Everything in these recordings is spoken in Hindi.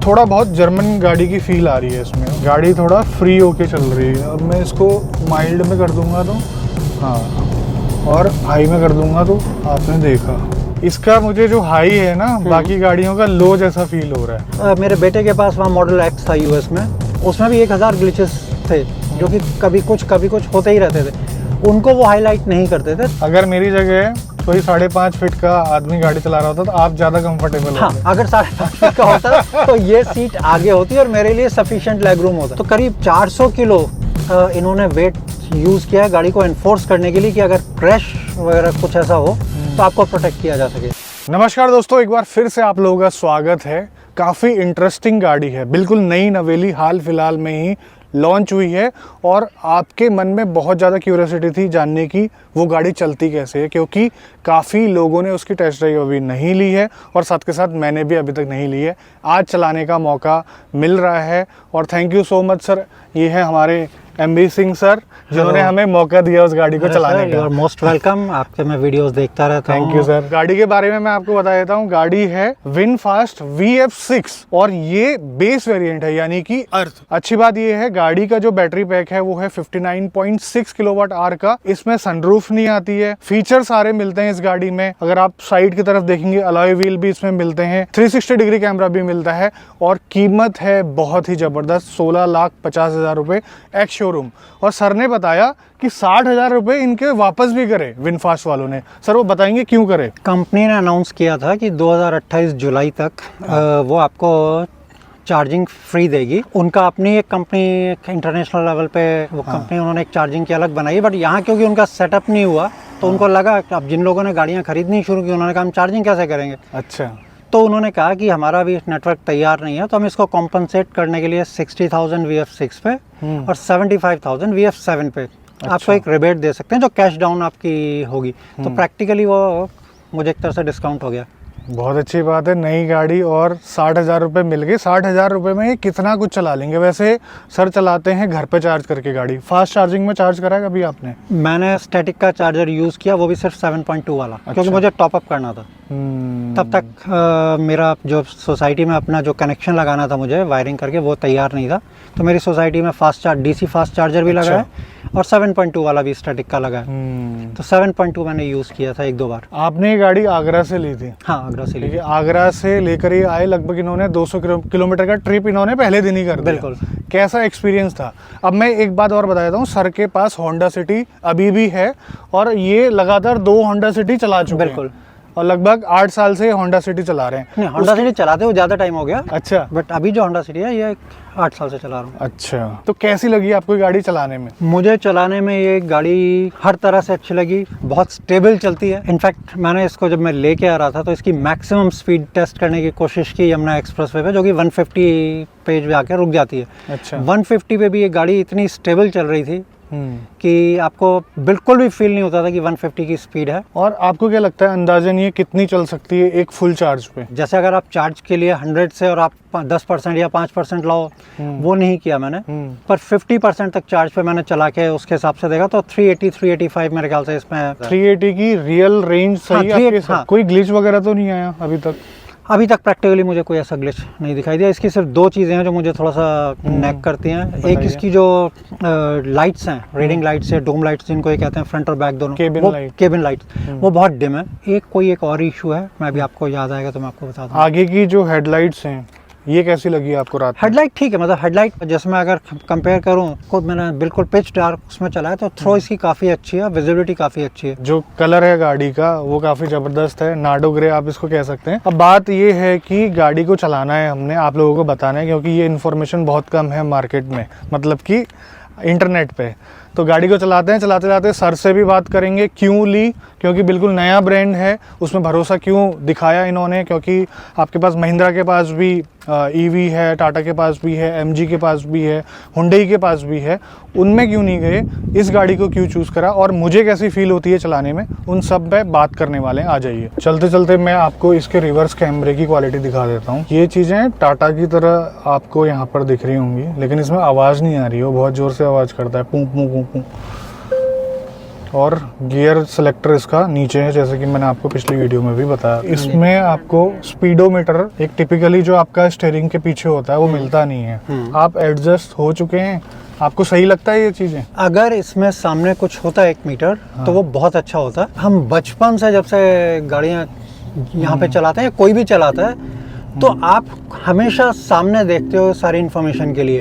थोड़ा बहुत जर्मन गाड़ी की फील आ रही है इसमें। गाड़ी थोड़ा फ्री होके चल रही है। अब मैं इसको माइल्ड में कर दूंगा तो हाँ, और हाई में कर दूंगा तो आपने देखा इसका मुझे जो हाई है ना बाकी गाड़ियों का लो जैसा फील हो रहा है। मेरे बेटे के पास वहाँ मॉडल एक्स था यूएस में, उसमें भी 1000 ग्लिचेस थे जो कि कभी कुछ होते ही रहते थे। उनको वो हाईलाइट नहीं करते थे। अगर मेरी जगह कोई 5.5 फीट का आदमी गाड़ी चला रहा होता तो आप ज़्यादा कंफर्टेबल हाँ, अगर 5.5 फीट का होता तो ये सीट आगे होती और मेरे लिए सफिशिएंट लेग रूम होता। तो करीब 400 किलो इन्होंने वेट यूज़ किया है गाड़ी को एनफोर्स करने के लिए कि अगर क्रैश वगैरह कुछ ऐसा हो तो आपको प्रोटेक्ट किया जा सके। नमस्कार दोस्तों, एक बार फिर से आप लोगों का स्वागत है। काफ़ी इंटरेस्टिंग गाड़ी है, बिल्कुल नई नवेली हाल फिलहाल में ही लॉन्च हुई है और आपके मन में बहुत ज़्यादा क्यूरियोसिटी थी जानने की वो गाड़ी चलती कैसे है, क्योंकि काफ़ी लोगों ने उसकी टेस्ट ड्राइव अभी नहीं ली है और साथ के साथ मैंने भी अभी तक नहीं ली है। आज चलाने का मौका मिल रहा है और thank you so much sir. ये है हमारे एमबी सिंह सर जिन्होंने हमें मौका दिया उस गाड़ी को चलाने का। You are most welcome. आपके मैं वीडियोस देखता रहता हूं। Thank you sir. गाड़ी के बारे में मैं आपको बता देता हूँ। गाड़ी है विनफास्ट VF6 और ये बेस वेरिएंट है, यानी कि अर्थ। अच्छी बात ये है गाड़ी का जो बैटरी पैक है वो है 59.6 किलोवाट आवर का। इसमें सनरूफ नहीं आती है। फीचर सारे मिलते हैं इस गाड़ी में। अगर आप साइड की तरफ देखेंगे अलॉय व्हील भी इसमें मिलते हैं, 360 डिग्री कैमरा भी मिलता है और कीमत है बहुत ही जबरदस्त 16,50,000 रुपए एक्स शोरूम। और सर ने बताया कि 60,000 रुपए इनके वापस भी करे विनफास्ट वालों ने। सर वो बताएंगे क्यों करे? कंपनी ने अनाउंस किया था कि 2028 जुलाई तक वो आपको चार्जिंग फ्री देगी। उनका अपनी एक कंपनी इंटरनेशनल लेवल पे वो कंपनी उन्होंने एक चार्जिंग की अलग बनाई, बट यहाँ क्योंकि उनका सेटअप नहीं हुआ तो उनको लगा कि अब जिन लोगों ने गाड़ियाँ खरीदनी शुरू की उन्होंने कहा हम चार्जिंग कैसे करेंगे। अच्छा। तो उन्होंने कहा कि हमारा भी नेटवर्क तैयार नहीं है तो हम इसको कॉम्पनसेट करने के लिए 60,000 VF6 पे और 75,000 VF7 पे आपको एक रिबेट दे सकते हैं जो कैश डाउन आपकी होगी। तो प्रैक्टिकली वो मुझे एक तरह से डिस्काउंट हो गया। बहुत अच्छी बात है। नई गाड़ी और 60,000 रुपये मिल गए। 60,000 रुपये में ये कितना कुछ चला लेंगे। वैसे सर चलाते हैं घर पे चार्ज करके गाड़ी। फास्ट चार्जिंग में चार्ज करा है कभी आपने? मैंने स्टैटिक का चार्जर यूज़ किया, वो भी सिर्फ 7.2 वाला। अच्छा। क्योंकि मुझे टॉपअप करना था। तब तक मेरा जो सोसाइटी में अपना जो कनेक्शन लगाना था मुझे वायरिंग करके वो तैयार नहीं था। तो मेरी सोसाइटी में DC फास्ट चार्जर भी लगा है और 7.2 वाला भी स्टैटिक का लगा है। तो 7.2 मैंने यूज़ किया था 1-2 बार। आपने ये गाड़ी आगरा से ली थी? हाँ, आगरा से ली। आगरा से लेकर ये आए, लगभग इन्होंने 200 किलोमीटर का ट्रिप इन्होंने पहले दिन ही कर दिया। बिल्कुल। कैसा एक्सपीरियंस था? अब मैं एक बात और बता देता हूँ, सर के पास होंडा सिटी अभी भी है और ये लगातार 2 होंडा सिटी चला चुके हैं। बिल्कुल। और लगभग 8 साल से होंडा सिटी चला रहे हैं। नहीं, होंडा सिटी चलाते हुए ज़्यादा टाइम हो गया। अच्छा। बट अभी जो होंडा सिटी है ये 8 साल से चला रहा हूँ। अच्छा, तो कैसी लगी आपको गाड़ी चलाने में? मुझे चलाने में ये गाड़ी हर तरह से अच्छी लगी। बहुत स्टेबल चलती है। इनफैक्ट मैंने इसको जब मैं लेके आ रहा था तो इसकी मैक्सिमम स्पीड टेस्ट करने की कोशिश की यमुना एक्सप्रेसवे पे, जो कि 150 पे भी आके रुक जाती है। अच्छा। 150 पे भी ये गाड़ी इतनी स्टेबल चल रही थी कि आपको बिल्कुल भी फील नहीं होता था कि 150 की स्पीड है। और आपको क्या लगता है अंदाजन ये कितनी चल सकती है एक फुल चार्ज पे? जैसे अगर आप चार्ज के लिए 100 से और आप 10% या 5% लाओ, वो नहीं किया मैंने, पर 50% तक चार्ज पे मैंने चला के उसके हिसाब से देखा तो 380-385 मेरे ख्याल से इसमें 380 की रियल रेंज सही है आपके साथ? कोई ग्लिच वगैरह तो नहीं आया अभी तक? अभी तक प्रैक्टिकली मुझे कोई ऐसा ग्लिच नहीं दिखाई दिया। इसकी सिर्फ 2 चीज़ें हैं जो मुझे थोड़ा सा नेक करती हैं। एक इसकी जो लाइट्स हैं, रीडिंग लाइट्स या डोम लाइट्स जिनको ये कहते हैं, फ्रंट और बैक दोनों, केबिन लाइट वो बहुत डिम है। कोई एक और इशू है, मैं भी आपको याद आएगा तो मैं आपको बता दूँ। आगे की जो हेडलाइट्स हैं ये कैसी लगी आपको रात में? हेडलाइट ठीक है, मतलब हेडलाइट जैसे मैं अगर कंपेयर करूँ को मैंने बिल्कुल पिच डार्क उसमें चलाया तो थ्रो इसकी काफ़ी अच्छी है, विजिबिलिटी काफ़ी अच्छी है। जो कलर है गाड़ी का वो काफ़ी ज़बरदस्त है, नार्डो ग्रे आप इसको कह सकते हैं। अब बात ये है कि गाड़ी को चलाना है हमने, आप लोगों को बताना है, क्योंकि ये इन्फॉर्मेशन बहुत कम है मार्केट में, मतलब कि इंटरनेट पे। तो गाड़ी को चलाते हैं, चलाते चलाते सर से भी बात करेंगे क्यों ली, क्योंकि बिल्कुल नया ब्रांड है, उसमें भरोसा क्यों दिखाया इन्होंने। क्योंकि आपके पास महिंद्रा के पास भी ईवी है, टाटा के पास भी है, एमजी के पास भी है, हुंडई के पास भी है, उनमें क्यों नहीं गए, इस गाड़ी को क्यों चूज़ करा और मुझे कैसी फील होती है चलाने में, उन सब पे बात करने वाले हैं। आ जाइए। चलते चलते मैं आपको इसके रिवर्स कैमरे की क्वालिटी दिखा देता हूँ। ये चीज़ें टाटा की तरह आपको यहाँ पर दिख रही होंगी, लेकिन इसमें आवाज़ नहीं आ रही है, बहुत ज़ोर से आवाज़ करता है, पूं पूं पूं पूं। और गियर सिलेक्टर इसका नीचे है, जैसे कि मैंने आपको पिछली वीडियो में भी बताया। इसमें आपको स्पीडोमीटर, एक टिपिकली जो आपका स्टीयरिंग के पीछे होता है, वो मिलता नहीं है। आप एडजस्ट हो चुके हैं, आपको सही लगता है ये चीजें? अगर इसमें सामने कुछ होता है 1 मीटर तो वो बहुत अच्छा होता है। हम बचपन से जब से गाड़ियाँ यहाँ पे चलाते हैं, कोई भी चलाता है, तो आप हमेशा सामने देखते हो सारी इन्फॉर्मेशन के लिए,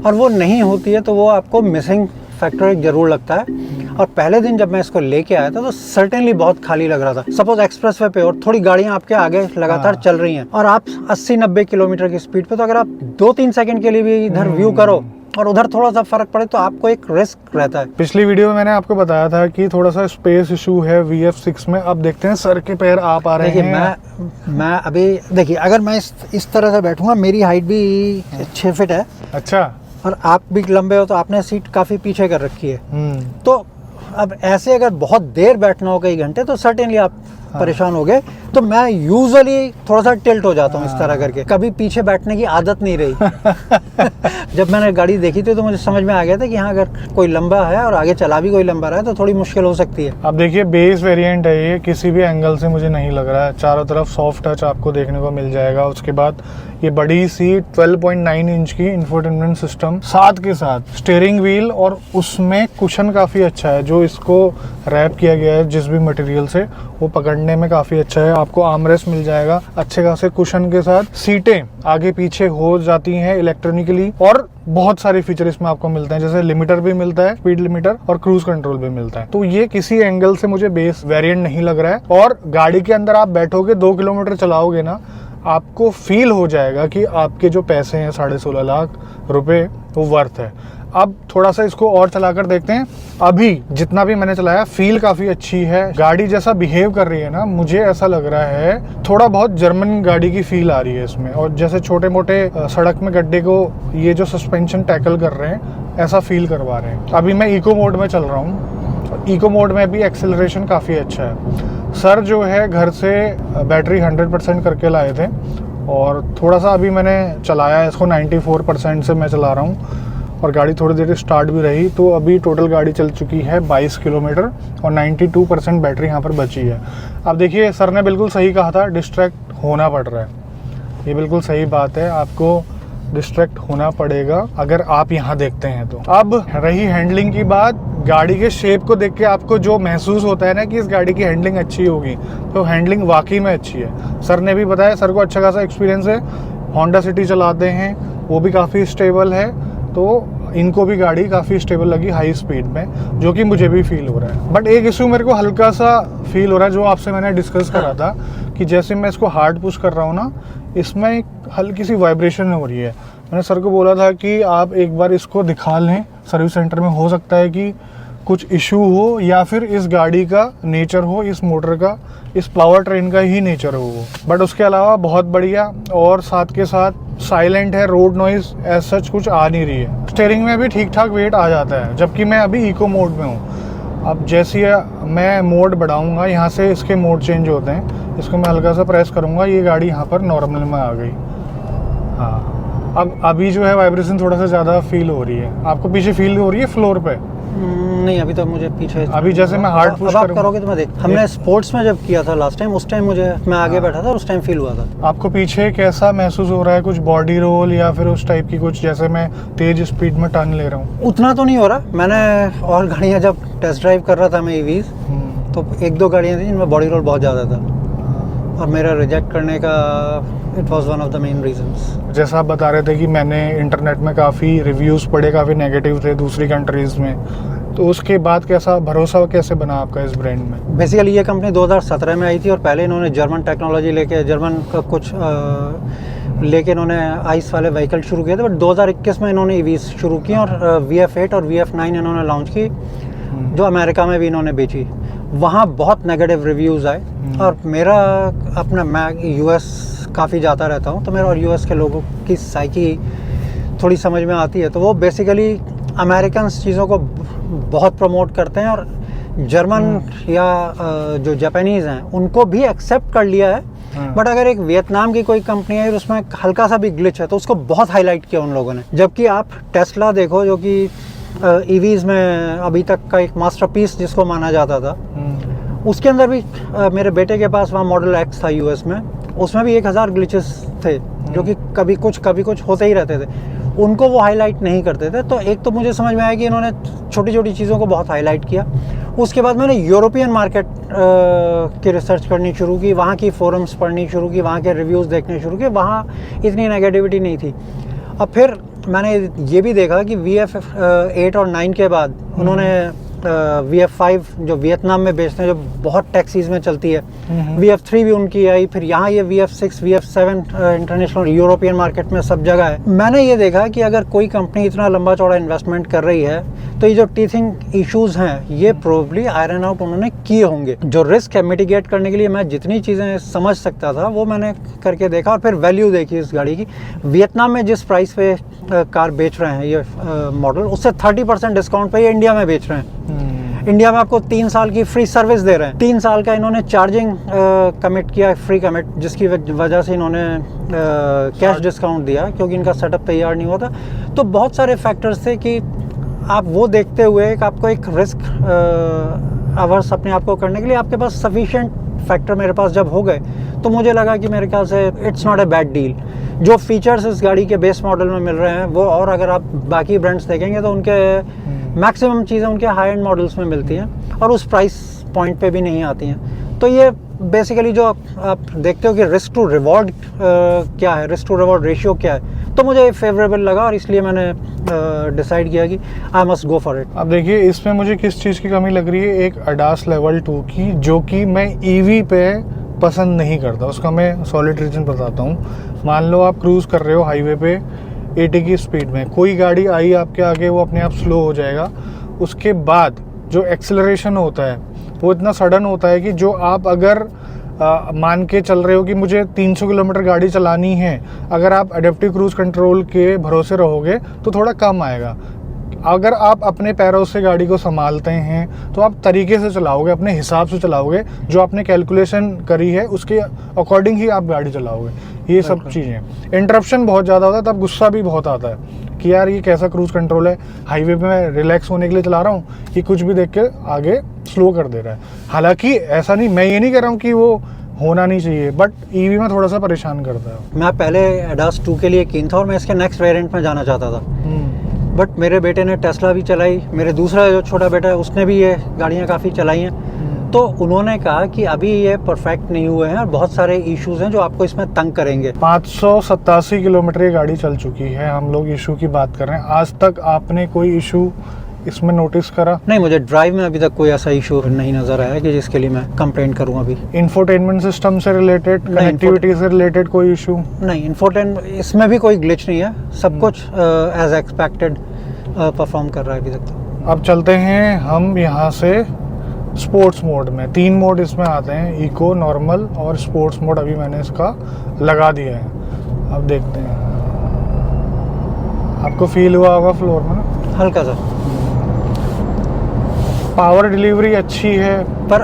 और वो नहीं होती है तो वो आपको मिसिंग फैक्टर एक जरूर लगता है। और पहले दिन जब मैं इसको लेके आया था तो सर्टेनली बहुत खाली लग रहा था। सपोज एक्सप्रेस वे पे और थोड़ी गाड़ियां आपके आगे लगातार चल रही हैं और आप 80-90 किलोमीटर की स्पीड पे, तो अगर आप 2-3 सेकंड के लिए भी इधर व्यू करो और उधर थोड़ा सा फर्क पड़े तो आपको एक रिस्क रहता है। पिछली वीडियो में मैंने आपको बताया था कि थोड़ा सा स्पेस इशू है VF6 में। अब देखते हैं सर के पैर आ पा रहे हैं। देखिए मैं अभी देखिए, अगर मैं इस तरह से बैठूंगा, मेरी हाइट भी 6 फीट है। अच्छा। और आप भी लंबे हो तो आपने सीट काफी पीछे कर रखी है। तो अब ऐसे अगर बहुत देर बैठना हो कई घंटे तो सर्टेनली आप परेशान हो गए। तो मैं यूजुअली थोड़ा सा टिल्ट हो जाता हूँ इस तरह करके, कभी पीछे बैठने की आदत नहीं रही। जब मैंने गाड़ी देखी थी तो मुझे समझ में आ गया था कि हाँ, अगर कोई लंबा है और आगे चला भी कोई लंबा रहा है तो थोड़ी मुश्किल हो सकती है। अब देखिए, बेस वेरिएंट है ये, किसी भी एंगल से मुझे नहीं लग रहा है। चारों तरफ सॉफ्ट टच आपको देखने को मिल जाएगा। उसके बाद ये बड़ी सी 12.9 इंच की इंफोटेनमेंट सिस्टम, साथ के साथ स्टीयरिंग व्हील, और उसमें कुशन काफ़ी अच्छा है जो इसको रैप किया गया है जिस भी मटेरियल से, वो पकड़ने में काफ़ी अच्छा है। आपको आर्मरेस्ट मिल जाएगा अच्छे खासे कुशन के साथ। सीटें आगे पीछे हो जाती हैं इलेक्ट्रॉनिकली, और बहुत सारे फीचर इसमें आपको मिलते हैं, जैसे लिमिटर भी मिलता है, स्पीड लिमिटर, और क्रूज कंट्रोल भी मिलता है। तो ये किसी एंगल से मुझे बेस वेरिएंट नहीं लग रहा है। और गाड़ी के अंदर आप बैठोगे, 2 किलोमीटर चलाओगे ना, आपको फील हो जाएगा कि आपके जो पैसे हैं 16.5 लाख रुपए, वो वर्थ है। अब थोड़ा सा इसको और चलाकर देखते हैं। अभी जितना भी मैंने चलाया, फील काफ़ी अच्छी है। गाड़ी जैसा बिहेव कर रही है ना, मुझे ऐसा लग रहा है थोड़ा बहुत जर्मन गाड़ी की फील आ रही है इसमें। और जैसे छोटे मोटे सड़क में गड्ढे को ये जो सस्पेंशन टैकल कर रहे हैं, ऐसा फील करवा रहे हैं। अभी मैं इको मोड में चल रहा हूँ। इको मोड में भी एक्सेलरेशन काफ़ी अच्छा है। सर जो है घर से बैटरी 100% करके लाए थे, और थोड़ा सा अभी मैंने चलाया इसको, 94% से मैं चला रहा हूँ, और गाड़ी थोड़ी देर स्टार्ट भी रही। तो अभी टोटल गाड़ी चल चुकी है 22 किलोमीटर, और 92% बैटरी यहाँ पर बची है। अब देखिए, सर ने बिल्कुल सही कहा था, डिस्ट्रैक्ट होना पड़ रहा है। ये बिल्कुल सही बात है, आपको डिस्ट्रैक्ट होना पड़ेगा अगर आप यहाँ देखते हैं तो। अब रही हैंडलिंग की बात, गाड़ी के शेप को देख के आपको जो महसूस होता है ना कि इस गाड़ी की हैंडलिंग अच्छी होगी, तो हैंडलिंग वाकई में अच्छी है। सर ने भी बताया, सर को अच्छा खासा एक्सपीरियंस है, होंडा सिटी चलाते हैं, वो भी काफ़ी स्टेबल है, तो इनको भी गाड़ी काफ़ी स्टेबल लगी हाई स्पीड में, जो कि मुझे भी फील हो रहा है। बट एक इशू मेरे को हल्का सा फील हो रहा है, जो आपसे मैंने डिस्कस करा था, कि जैसे मैं इसको हार्ड पुश कर रहा हूँ ना, इसमें एक हल्की सी वाइब्रेशन हो रही है। मैंने सर को बोला था कि आप एक बार इसको दिखा लें सर्विस सेंटर में, हो सकता है कि कुछ इशू हो, या फिर इस गाड़ी का नेचर हो, इस मोटर का, इस पावर ट्रेन का ही नेचर हो वो। बट उसके अलावा बहुत बढ़िया, और साथ के साथ साइलेंट है, रोड नॉइज एज सच कुछ आ नहीं रही है। स्टीयरिंग में भी ठीक ठाक वेट आ जाता है, जबकि मैं अभी इको मोड में हूँ। अब जैसे मैं मोड बढ़ाऊँगा, यहाँ से इसके मोड चेंज होते हैं, इसको मैं हल्का सा प्रेस करूँगा, ये गाड़ी यहाँ पर नॉर्मल में आ गई। हाँ, अब अभी जो है वाइब्रेशन थोड़ा सा ज़्यादा फील हो रही है। आपको पीछे फील हो रही है फ्लोर पे? नहीं, अभी तो मुझे पीछे, अभी जैसे मैं हार्ड पुश करोगे तो मैं देख, हमने स्पोर्ट्स में जब किया था लास्ट टाइम, उस टाइम मुझे, मैं आगे बैठा था, उस टाइम फील हुआ था। आपको पीछे कैसा महसूस हो रहा है? कुछ बॉडी रोल या फिर उस टाइप की कुछ, जैसे मैं तेज स्पीड में टर्न ले रहा हूँ? उतना तो नहीं हो रहा। मैंने और गाड़ियाँ जब टेस्ट ड्राइव कर रहा था मैं ईवीज, तो 1-2 गाड़ियाँ थी जिनमें बॉडी रोल बहुत ज़्यादा था, और मेरा रिजेक्ट करने का it was one of the main reasons. जैसा आप बता रहे थे कि मैंने इंटरनेट में काफ़ी रिव्यूज़ पढ़े, काफ़ी नेगेटिव थे दूसरी कंट्रीज़ में, तो उसके बाद कैसा भरोसा कैसे बना आपका इस ब्रांड में? बेसिकली ये कंपनी 2017 में आई थी, और पहले इन्होंने जर्मन टेक्नोलॉजी लेके, जर्मन का कुछ लेके इन्होंने आइस वाले व्हीकल शुरू किए थे। बट 2021 में इन्होंने ईवीज शुरू की, और VF8 और VF9 इन्होंने लॉन्च की, जो अमेरिका में भी इन्होंने बेची। वहाँ बहुत नेगेटिव रिव्यूज़ आए, और मेरा अपना, मैं US काफ़ी जाता रहता हूँ, तो मेरा और US के लोगों की साइकी थोड़ी समझ में आती है। तो वो बेसिकली अमेरिकन चीज़ों को बहुत प्रमोट करते हैं, और जर्मन या जो जापानीज़ हैं उनको भी एक्सेप्ट कर लिया है। बट अगर एक वियतनाम की कोई कंपनी है और उसमें हल्का सा भी ग्लिच है तो उसको बहुत हाईलाइट किया उन लोगों ने। जबकि आप टेस्ला देखो, जो कि ईवीज में अभी तक का एक मास्टरपीस जिसको माना जाता था, उसके अंदर भी मेरे बेटे के पास वहाँ मॉडल एक्स था यूएस में, उसमें भी 1000 ग्लिचेस थे जो कि कभी कुछ होते ही रहते थे, उनको वो हाईलाइट नहीं करते थे। तो एक तो मुझे समझ में आया कि इन्होंने छोटी छोटी चीज़ों को बहुत हाईलाइट किया। उसके बाद मैंने यूरोपियन मार्केट की रिसर्च करनी शुरू की, वहाँ की फोरम्स पढ़नी शुरू की, वहाँ के रिव्यूज़ देखने शुरू किए, वहाँ इतनी नेगेटिविटी नहीं थी। अब फिर मैंने ये भी देखा कि VF 8 और 9 के बाद उन्होंने VF 5 जो वियतनाम में बेचते हैं, जो बहुत टैक्सीज में चलती है, VF 3 भी उनकी आई, फिर यहाँ ये VF 6 VF 7 international European market में सब जगह है। मैंने ये देखा कि अगर कोई कंपनी इतना लंबा चौड़ा इन्वेस्टमेंट कर रही है तो ये जो टीथिंग इश्यूज हैं ये प्रोबेबली आयरन आउट उन्होंने किए होंगे। जो रिस्क है मिटिगेट करने के लिए मैं जितनी चीज़ें समझ सकता था वो मैंने करके देखा, और फिर वैल्यू देखी इस गाड़ी की। वियतनाम में जिस प्राइस पे कार बेच रहे हैं ये मॉडल, उससे 30% डिस्काउंट पे ये इंडिया में बेच रहे हैं। इंडिया में आपको 3 साल की फ्री सर्विस दे रहे हैं, 3 साल का इन्होंने चार्जिंग कमिट किया, फ्री कमिट, जिसकी वजह से इन्होंने कैश डिस्काउंट दिया क्योंकि इनका सेटअप तैयार नहीं हुआ था। तो बहुत सारे फैक्टर्स थे कि आप वो देखते हुए कि आपको एक रिस्क अवर्स अपने आप को करने के लिए आपके पास सफिशिएंट फैक्टर मेरे पास जब हो गए तो मुझे लगा कि मेरे ख्याल से it's not a bad deal. जो फीचर्स इस गाड़ी के बेस मॉडल में मिल रहे हैं वो, और अगर आप बाकी ब्रांड्स देखेंगे तो उनके मैक्सिमम चीज़ें उनके हाई एंड मॉडल्स में मिलती हैं और उस प्राइस पॉइंट पे भी नहीं आती हैं। तो ये बेसिकली जो आप देखते हो कि रिस्क टू रिवॉर्ड क्या है, रिस्क टू रिवॉर्ड रेशियो क्या है, तो मुझे फेवरेबल लगा और इसलिए मैंने डिसाइड किया कि I must go for it. अब देखिए इसमें मुझे किस चीज़ की कमी लग रही है, एक ADAS लेवल 2 की, जो कि मैं EV पे पसंद नहीं करता। उसका मैं सॉलिड रीजन बताता हूँ। मान लो आप क्रूज़ कर रहे हो हाईवे पे 80 की स्पीड में, कोई गाड़ी आई आपके आगे, वो अपने आप स्लो हो जाएगा। उसके बाद जो एक्सेलरेशन होता है वो इतना सडन होता है कि जो आप अगर मान के चल रहे हो कि मुझे 300 किलोमीटर गाड़ी चलानी है, अगर आप एडेप्टिव क्रूज़ कंट्रोल के भरोसे रहोगे तो थोड़ा कम आएगा। अगर आप अपने पैरों से गाड़ी को संभालते हैं तो आप तरीके से चलाओगे, अपने हिसाब से चलाओगे, जो आपने कैलकुलेशन करी है उसके अकॉर्डिंग ही आप गाड़ी चलाओगे। ये सब चीज़ें, इंटरप्शन बहुत ज़्यादा होता है, तब गुस्सा भी बहुत आता है कि यार ये कैसा क्रूज़ कंट्रोल है, हाईवे पे मैं रिलैक्स होने के लिए चला रहा हूँ, ये कुछ भी देख के आगे स्लो कर दे रहा है। हालांकि ऐसा नहीं, मैं ये नहीं कह रहा हूँ कि वो होना नहीं चाहिए, बट EV में थोड़ा सा परेशान करता है। मैं पहले ADAS 2 के लिए कीन था और मैं इसके नेक्स्ट वेरिएंट में जाना चाहता था, बट मेरे बेटे ने टेस्ला भी चलाई, मेरे दूसरा जो छोटा बेटा है उसने भी ये गाड़ियाँ काफ़ी चलाई हैं, तो उन्होंने कहा कि अभी ये परफेक्ट नहीं हुए हैं और बहुत सारे इश्यूज हैं जो आपको इसमें तंग करेंगे। 587 किलोमीटर ये गाड़ी चल चुकी है, हम लोग इशू की बात कर रहे हैं। आज तक आपने कोई इशू इसमें नोटिस करा? नहीं, मुझे ड्राइव में अभी तक कोई ऐसा इशू नहीं नज़र आया कि जिसके लिए मैं कंप्लेंट करूं। अभी इंफोटेनमेंट सिस्टम से रिलेटेड, कनेक्टिविटी से रिलेटेड कोई इशू नहीं, इंफोटेनमेंट इसमें भी कोई ग्लिच नहीं है, सब कुछ एज एक्सपेक्टेड परफॉर्म कर रहा है अभी तक तो। अब चलते हैं हम यहाँ से स्पोर्ट्स मोड में। 3 मोड इसमें आते हैं, इको, नॉर्मल और स्पोर्ट्स मोड। अभी मैंने इसका लगा दिया है, अब देखते हैं। आपको फील हुआ होगा फ्लोर में हल्का सा पावर डिलीवरी अच्छी है, पर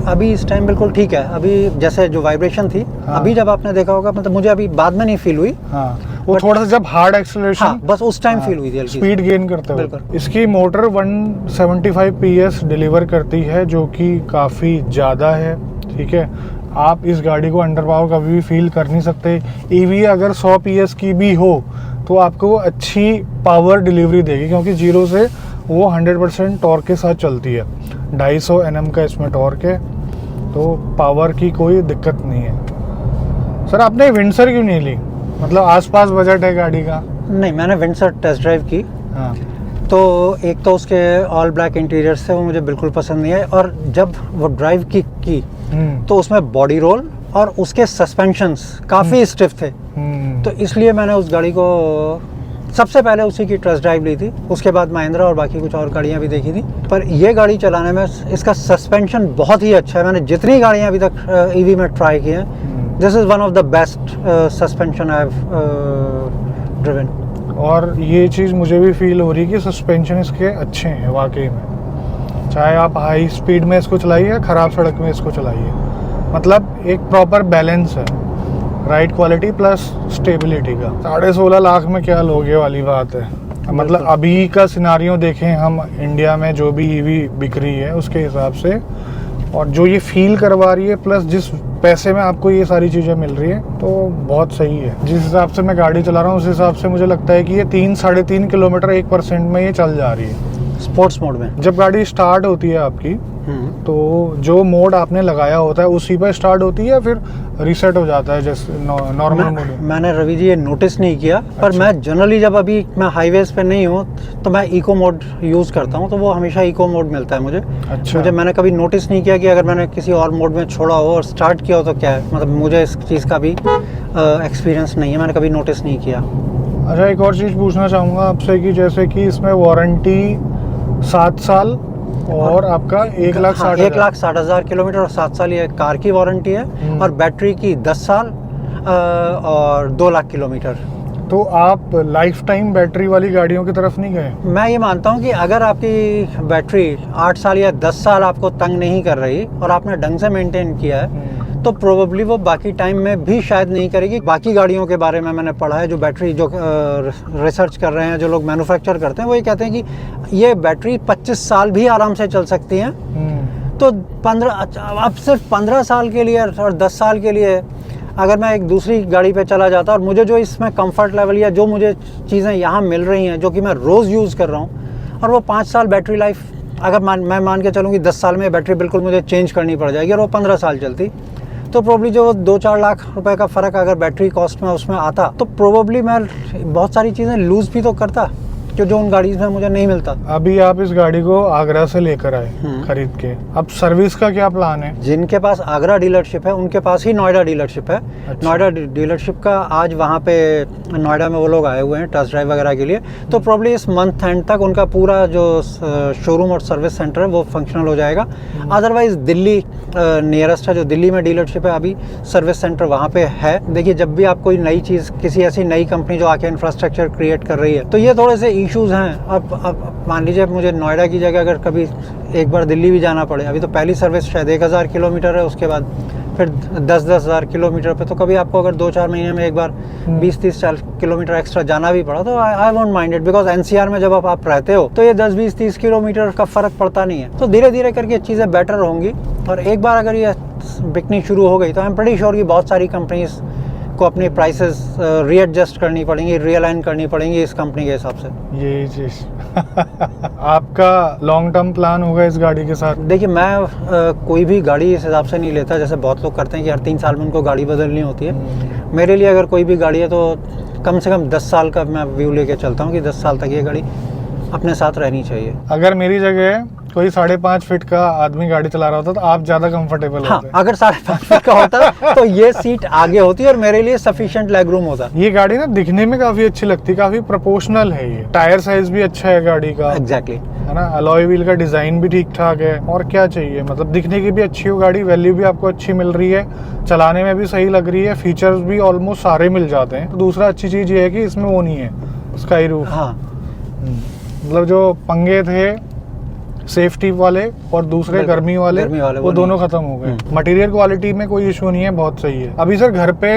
अभी इस टाइम बिल्कुल ठीक है। अभी जैसे जो वाइब्रेशन थी, हाँ। अभी जब आपने देखा होगा, मतलब मुझे अभी बाद में नहीं फील हुई, हाँ, वो थोड़ा सा जब हार्ड एक्सेलरेशन, हाँ, बस उस टाइम फील हुई थी, स्पीड गेन करते हुए। बिल्कुल। इसकी मोटर 175 PS डिलीवर करती है, जो कि काफ़ी ज़्यादा है। ठीक है, आप इस गाड़ी को अंडर पावर कभी भी फील कर नहीं सकते। EV अगर 100 PS की भी हो तो आपको अच्छी पावर डिलीवरी देगी, क्योंकि 0 से वो 100% टॉर्क के साथ चलती है। 250 Nm का इसमें टॉर्क है, तो पावर की कोई दिक्कत नहीं है। सर आपने विंडसर क्यों नहीं ली? मतलब आसपास बजट है गाड़ी का। नहीं, मैंने विंडसर टेस्ट ड्राइव की, हाँ, तो एक तो उसके ऑल ब्लैक इंटीरियर्स थे, वो मुझे बिल्कुल पसंद नहीं आए, और जब वो ड्राइव की तो उसमें बॉडी रोल और उसके सस्पेंशंस काफ़ी स्टिफ थे, तो इसलिए मैंने उस गाड़ी को सबसे पहले उसी की टेस्ट ड्राइव ली थी। उसके बाद महिंद्रा और बाकी कुछ और गाड़ियाँ भी देखी थी, पर ये गाड़ी चलाने में इसका सस्पेंशन बहुत ही अच्छा है। मैंने जितनी गाड़ियाँ अभी तक EV में ट्राई की हैं, this is one of the best suspension I have driven. और ये चीज़ मुझे भी फील हो रही है कि सस्पेंशन इसके अच्छे हैं वाकई में, चाहे आप हाई स्पीड में इसको चलाइए या ख़राब सड़क में इसको चलाइए। मतलब एक प्रॉपर बैलेंस है, राइड क्वालिटी प्लस स्टेबिलिटी का। 16.5 लाख में क्या लोगे वाली बात है। मतलब अभी का सिनारियो देखें हम, इंडिया में जो भी ईवी बिक रही है उसके हिसाब से, और जो ये फील करवा रही है, प्लस जिस पैसे में आपको ये सारी चीज़ें मिल रही है, तो बहुत सही है। जिस हिसाब से मैं गाड़ी चला रहा हूँ उस हिसाब से मुझे लगता है कि ये 3-3.5 किलोमीटर 1% में ये चल जा रही है स्पोर्ट्स मोड में। जब गाड़ी स्टार्ट होती है आपकी, तो जो मोड आपने लगाया होता है उसी पर स्टार्ट होती है या फिर रीसेट हो जाता है जैसे नॉर्मल मोड? मैंने रवि जी ये नोटिस नहीं किया, पर अच्छा। मैं जनरली जब अभी मैं हाईवेज पे नहीं हूँ तो मैं इको मोड यूज़ करता हूँ, तो वो हमेशा इको मोड मिलता है मुझे। अच्छा। मैंने कभी नोटिस नहीं किया कि अगर मैंने किसी और मोड में छोड़ा हो और स्टार्ट किया हो तो क्या है, मतलब मुझे इस चीज़ का भी एक्सपीरियंस नहीं है, मैंने कभी नोटिस नहीं किया। अच्छा, एक और चीज़ पूछना चाहूँगा आपसे कि जैसे कि इसमें वारंटी 7 साल और आपका 1,60,000 किलोमीटर और 7 साल ये कार की वारंटी है, और बैटरी की 10 साल और 2 लाख किलोमीटर। तो आप लाइफ टाइम बैटरी वाली गाड़ियों की तरफ नहीं गए? मैं ये मानता हूँ कि अगर आपकी बैटरी 8 साल या 10 साल आपको तंग नहीं कर रही और आपने ढंग से मेंटेन किया है, तो प्रोबेबली वो बाकी टाइम में भी शायद नहीं करेगी। बाकी गाड़ियों के बारे में मैंने पढ़ा है, जो बैटरी जो रिसर्च कर रहे हैं, जो लोग मैन्युफैक्चर करते हैं, वो ये कहते हैं कि ये बैटरी 25 साल भी आराम से चल सकती हैं। तो 15, अब सिर्फ 15 साल के लिए और 10 साल के लिए अगर मैं एक दूसरी गाड़ी पे चला जाता और मुझे जो इसमें कंफर्ट लेवल या जो मुझे चीज़ें यहाँ मिल रही हैं जो कि मैं रोज़ यूज़ कर रहा हूँ, और वो 5 साल बैटरी लाइफ अगर मैं मान के चलूँ कि 10 साल में बैटरी बिल्कुल मुझे चेंज करनी पड़ जाएगी और वो 15 साल चलती, तो प्रोबेबली जो 2-4 लाख रुपए का फ़र्क अगर बैटरी कॉस्ट में उसमें आता, तो प्रोबेबली मैं बहुत सारी चीज़ें लूज़ भी तो करता जो उन गाड़ी में मुझे नहीं मिलता। अभी आप इस गाड़ी को आगरा से लेकर आए खरीद के, अब सर्विस का क्या प्लान है? जिनके पास आगरा डीलरशिप है उनके पास ही नोएडा डीलरशिप है। अच्छा। नोएडा डीलरशिप का आज वहाँ पे नोएडा में वो लोग आए हुए हैं टेस्ट ड्राइव वगैरह के लिए, तो प्रॉब्ली इस मंथ एंड तक उनका पूरा जो शोरूम और सर्विस सेंटर है वो फंक्शनल हो जाएगा। अदरवाइज दिल्ली नियरेस्ट है, जो दिल्ली में डीलरशिप है, अभी सर्विस सेंटर वहाँ पे है। देखिए, जब भी आप कोई नई चीज़, किसी ऐसी नई कंपनी जो आके इंफ्रास्ट्रक्चर क्रिएट कर रही है, तो ये थोड़े से इश्यूज हैं। अब मान लीजिए मुझे नोएडा की जगह अगर कभी एक बार दिल्ली भी जाना पड़े, अभी तो पहली सर्विस शायद 1,000 किलोमीटर है, उसके बाद फिर 10,000 किलोमीटर पे, तो कभी आपको अगर 2-4 महीने में एक बार 20-30 किलोमीटर एक्स्ट्रा जाना भी पड़ा, तो I won't mind it, because NCR में जब आप रहते हो तो ये 10-20-30 किलोमीटर का फ़र्क पड़ता नहीं है। तो धीरे धीरे करके चीज़ें बेटर होंगी, और एक बार अगर ये बिकनी शुरू हो गई तो आई एम प्रीटी श्योर कि बहुत सारी कंपनीज को अपनी प्राइसेस रीएडजस्ट करनी पड़ेंगी, रीअलाइन करनी पड़ेंगी इस कंपनी के हिसाब से। यही चीज़ आपका लॉन्ग टर्म प्लान होगा इस गाड़ी के साथ? देखिए, मैं कोई भी गाड़ी इस हिसाब से नहीं लेता जैसे बहुत लोग करते हैं कि हर 3 साल में उनको गाड़ी बदलनी होती है। मेरे लिए अगर कोई भी गाड़ी है तो कम से कम 10 साल का मैं व्यू लेके चलता हूँ कि 10 साल तक ये गाड़ी अपने साथ रहनी चाहिए। अगर मेरी जगह कोई 5.5 फीट का आदमी गाड़ी चला रहा होता तो आप ज्यादा कंफर्टेबल होते? अगर 5.5 फीट का होता तो ये सीट आगे होती और मेरे लिए सफिशिएंट लेग रूम होता। ये गाड़ी ना दिखने में काफी अच्छी लगती है, काफी प्रोपोर्शनल है, ये टायर साइज भी अच्छा है गाड़ी का। एग्जैक्टली है ना, अलॉय व्हील का डिजाइन भी ठीक ठाक है, और क्या चाहिए, मतलब दिखने की भी अच्छी हो गाड़ी, वैल्यू भी आपको अच्छी मिल रही है, चलाने में भी सही लग रही है, फीचर्स भी ऑलमोस्ट सारे मिल जाते हैं। तो दूसरा अच्छी चीज ये है कि इसमें वो नहीं है स्काई रूफ। हाँ, मतलब जो पंगे थे सेफ्टी वाले और दूसरे गर्मी वाले वो दोनों खत्म हो गए। मटेरियल क्वालिटी में कोई इशू नहीं है, बहुत सही है। अभी सर घर पे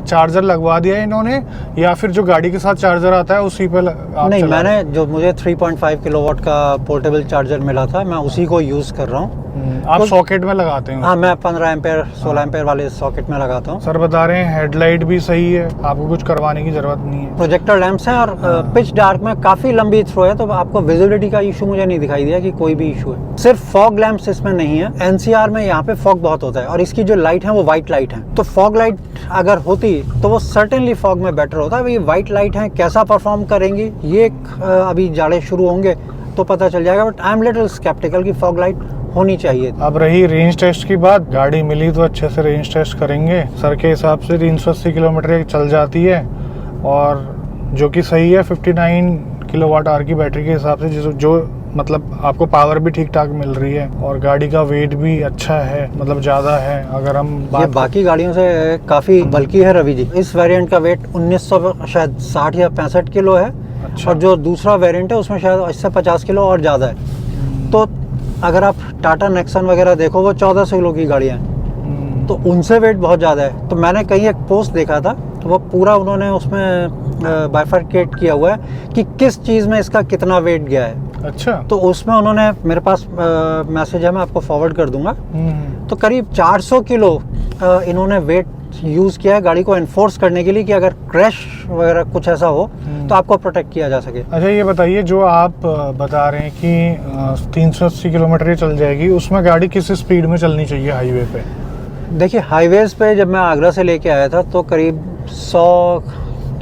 चार्जर लगवा दिया है इन्होंने, या फिर जो गाड़ी के साथ चार्जर आता है उसी पे नहीं, मैंने जो मुझे 3.5 किलोवाट का पोर्टेबल चार्जर मिला था, मैं उसी को यूज़ कर रहा हूँ। आप तो, सॉकेट में लगाते हैं? हाँ, मैं 15 एम्पेयर 16 एम्पेयर वाले सॉकेट में लगाता हूँ। सर बता रहे हैं हेडलाइट भी सही है, आपको कुछ करवाने की जरूरत नहीं है। प्रोजेक्टर लैंप्स हैं और पिच डार्क में काफ़ी लंबी थ्रो है, तो आपको विजिबिलिटी का इशू मुझे नहीं दिखाई दिया कि कोई भी इशू है। सिर्फ फॉग लैंप्स इसमें नहीं है। एनसीआर में यहाँ पे फॉग बहुत होता है और इसकी जो लाइट है वो वाइट लाइट है, तो फॉग लाइट अगर होती तो वो सर्टेनली फॉग में बेटर होता है। ये वाइट लाइट है, कैसा परफॉर्म करेंगी ये अभी जाड़े शुरू होंगे तो पता चल जाएगा, but I am little sceptical कि फॉग लाइट होनी चाहिए। अब रही रेंज टेस्ट की बात, गाड़ी मिली तो अच्छे से रेंज टेस्ट करेंगे। सर के हिसाब से 380 किलोमीटर चल जाती है, और जो कि सही है 59 किलोवाट आवर की बैटरी के हिसाब से, जो मतलब आपको पावर भी ठीक ठाक मिल रही है, और गाड़ी का वेट भी अच्छा है, मतलब ज़्यादा है। अगर हम ये बाकी गाड़ियों से काफ़ी बल्कि है रवि जी। इस वेरिएंट का वेट 1900 शायद 60 या 65 किलो है। अच्छा। और जो दूसरा वेरिएंट है उसमें शायद इससे 50 किलो और ज़्यादा है। तो अगर आप टाटा नेक्सन वगैरह देखो, वो 1400 किलो की गाड़ियाँ हैं, तो उनसे वेट बहुत ज़्यादा है। तो मैंने कहीं एक पोस्ट देखा था, तो वो पूरा उन्होंने उसमें बाइफरकेट किया हुआ है कि किस चीज़ में इसका कितना वेट गया है। अच्छा। तो उसमें उन्होंने, मेरे पास मैसेज है, मैं आपको फॉरवर्ड कर दूंगा। तो करीब 400 किलो इन्होंने वेट यूज़ किया है गाड़ी को एनफोर्स करने के लिए कि अगर क्रैश वगैरह कुछ ऐसा हो तो आपको प्रोटेक्ट किया जा सके। अच्छा, ये बताइए, जो आप बता रहे हैं कि 380 किलोमीटर ही चल जाएगी, उसमें गाड़ी किस स्पीड में चलनी चाहिए हाईवे पे? देखिए, हाईवेज़ पे जब मैं आगरा से लेके आया था तो करीब 100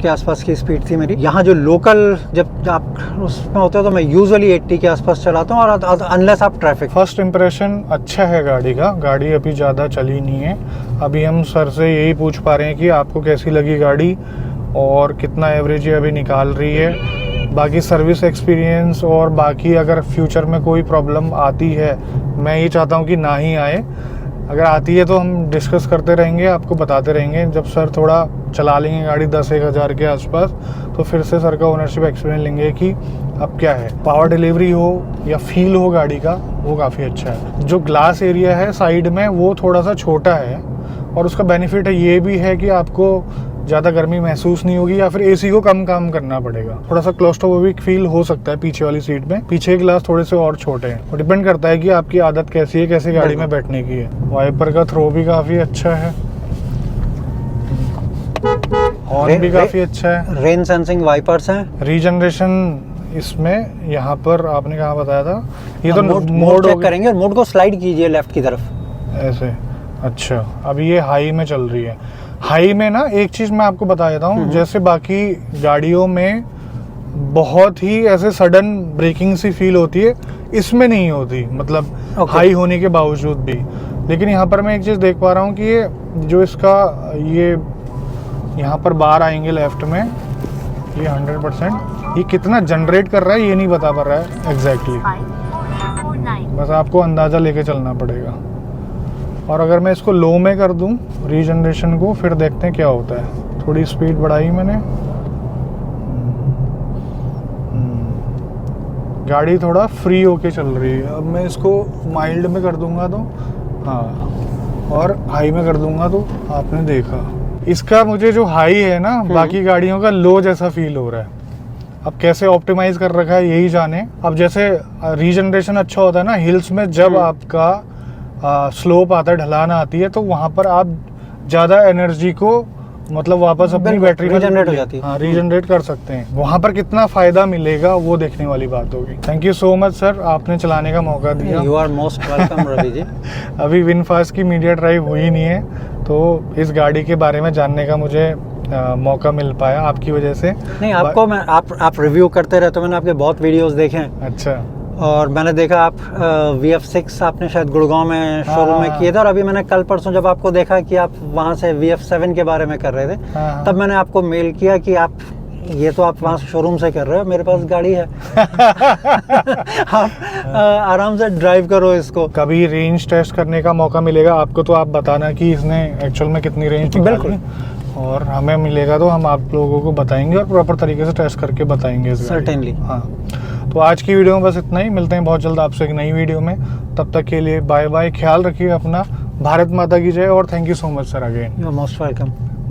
के आसपास की स्पीड थी मेरी। यहाँ जो लोकल जब आप उसमें होते हो तो मैं यूजुअली 80 के आसपास चलाता हूँ, और अनलेस आप ट्रैफिक। फर्स्ट इम्प्रेशन अच्छा है गाड़ी का। गाड़ी अभी ज़्यादा चली नहीं है। अभी हम सर से यही पूछ पा रहे हैं कि आपको कैसी लगी गाड़ी और कितना एवरेज ये अभी निकाल रही है। बाकी सर्विस एक्सपीरियंस और बाकी अगर फ्यूचर में कोई प्रॉब्लम आती है, मैं ये चाहता हूँ कि ना ही आए। अगर आती है तो हम डिस्कस करते रहेंगे, आपको बताते रहेंगे। जब सर थोड़ा चला लेंगे गाड़ी 10-1 हज़ार के आसपास, तो फिर से सर का ओनरशिप एक्सपीरियंस लेंगे कि अब क्या है, पावर डिलीवरी हो या फील हो गाड़ी का, वो काफ़ी अच्छा है। जो ग्लास एरिया है साइड में वो थोड़ा सा छोटा है, और उसका बेनिफिट है ये भी है कि आपको ज़्यादा गर्मी महसूस नहीं होगी, या फिर एसी को कम काम करना पड़ेगा। थोड़ा सा क्लोस्ट्रोफोबिक फील हो सकता है पीछे वाली सीट में। पीछे के ग्लास थोड़े से और छोटे हैं, वो डिपेंड करता है कि आपकी आदत कैसी है, कैसे गाड़ी में बैठने की है। वाइपर का थ्रो भी काफ़ी अच्छा है, हॉर्न भी काफ़ी अच्छा है। रेन सेंसिंग वाइपर्स हैं। रीजनरेशन इसमें यहाँ पर आपने कहाँ बताया था, ये तो मोड चेक करेंगे, और मोड को स्लाइड कीजिए लेफ्ट की तरफ ऐसे। अच्छा, अभी ये हाई में चल रही है। हाई में ना एक चीज़ मैं आपको बता देता हूँ, जैसे बाकी गाड़ियों में बहुत ही ऐसे सडन ब्रेकिंग सी फील होती है, इसमें नहीं होती, मतलब हाई होने के बावजूद भी। लेकिन यहाँ पर मैं एक चीज़ देख पा रहा हूँ कि ये जो इसका ये यहाँ पर बार आएंगे लेफ्ट में, ये 100% ये कितना जनरेट कर रहा है ये नहीं बता पा रहा है एग्जैक्टली, बस आपको अंदाज़ा लेके चलना पड़ेगा। और अगर मैं इसको लो में कर दूं रीजनरेशन को, फिर देखते हैं क्या होता है। थोड़ी स्पीड बढ़ाई मैंने, गाड़ी थोड़ा फ्री होके चल रही है। अब मैं इसको माइल्ड में कर दूंगा तो, हाँ, और हाई में कर दूंगा तो आपने देखा इसका मुझे जो हाई है ना बाकी गाड़ियों का लो जैसा फील हो रहा है। अब कैसे ऑप्टिमाइज कर रखा है यही जाने। अब जैसे रीजनरेशन अच्छा होता है ना हिल्स में, जब आपका स्लोप आता है, ढलान आती है, तो वहाँ पर आप ज़्यादा एनर्जी को मतलब वापस अपनी बैटरी में रीजनरेट हो जाती है। हाँ, रीजनरेट कर सकते हैं। वहाँ पर कितना फ़ायदा मिलेगा वो देखने वाली बात होगी। Thank you so much sir, आपने चलाने का मौका दिया। You are most welcome Ravi ji. अभी विनफास्ट की मीडिया ड्राइव हुई नहीं है, तो इस गाड़ी के बारे में जानने का मुझे मौका मिल पाया आपकी वजह से। नहीं, आपको मैं आप रिव्यू करते रहते हो, मैंने आपके बहुत वीडियोस देखे हैं। अच्छा। और मैंने देखा आप VF6 आपने शायद गुड़गांव में शोरूम में किए थे, और अभी मैंने कल परसों जब आपको देखा कि आप वहाँ से VF7 के बारे में कर रहे थे, तब मैंने आपको मेल किया कि आप ये तो आप वहाँ से शोरूम से कर रहे हो, मेरे पास गाड़ी है। आप आराम से ड्राइव करो इसको। कभी रेंज टेस्ट करने का मौका मिलेगा आपको तो आप बताना कि इसने एक्चुअल में कितनी रेंज निकाली। बिल्कुल। और हमें मिलेगा तो हम आप लोगों को बताएंगे और प्रॉपर तरीके से टेस्ट करके बताएंगे इस गाड़ी। सर्टेनली। हाँ, तो आज की वीडियो में बस इतना ही। मिलते हैं बहुत जल्द आपसे एक नई वीडियो में, तब तक के लिए बाय बाय। ख्याल रखिए अपना। भारत माता की जय, और thank you so much sir again. You are most welcome.